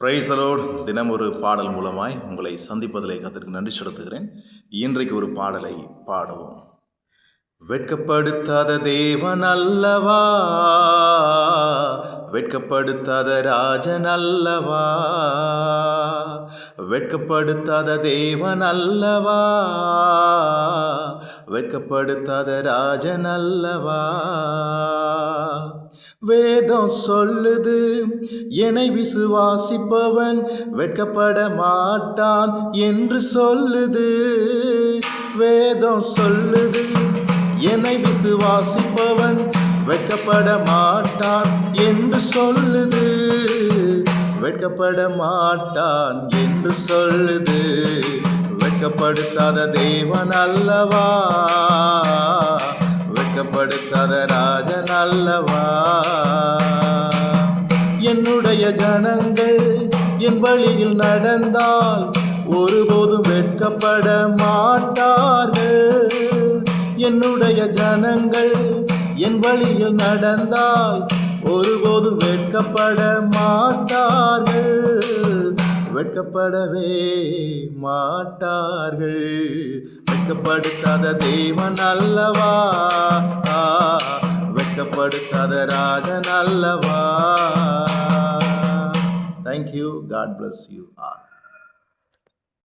Praise the Lord. தினம் ஒரு பாடல் மூலமாய் உங்களை சந்திப்பதிலே கர்த்தருக்கு நன்றி செலுத்துகிறேன். இன்றைக்கு ஒரு பாடலை பாடுவோம். வெட்கப்படுத்தாத தேவன் அல்லவா, வெட்கப்படுத்தாத ராஜன் அல்லவா, வெட்கப்படுத்தாத தேவன் அல்லவா, வெட்கப்படுத்தாத ராஜன் அல்லவா. வேதம் சொல்லுது, என்னை விசுவாசிப்பவன் வெட்கப்பட மாட்டான் என்று சொல்லுது. வேதம் சொல்லுது, என்னை விசுவாசிப்பவன் வெட்கப்பட மாட்டான் என்று சொல்லுது. வெட்கப்பட மாட்டான் என்று சொல்லுது. வெட்கப்படுத்தாத தேவன் அல்லவா, வெட்கப்படுத்தாத ராஜன் அல்லவா. என்னுடைய ஜனங்கள் என் வழியில் நடந்தால் ஒருபோதும் வெட்கப்பட மாட்டார்கள். என்னுடைய ஜனங்கள் என் வழியில் நடந்தால் ஒருபோதும் வெட்கப்பட மாட்டார்கள். வெட்கப்படவே மாட்டார்கள். வெட்கப்படுத்தாத தேவன் அல்லவா, வெட்கப்படுத்தாத ராஜன் அல்லவா. Thank you. God bless you all.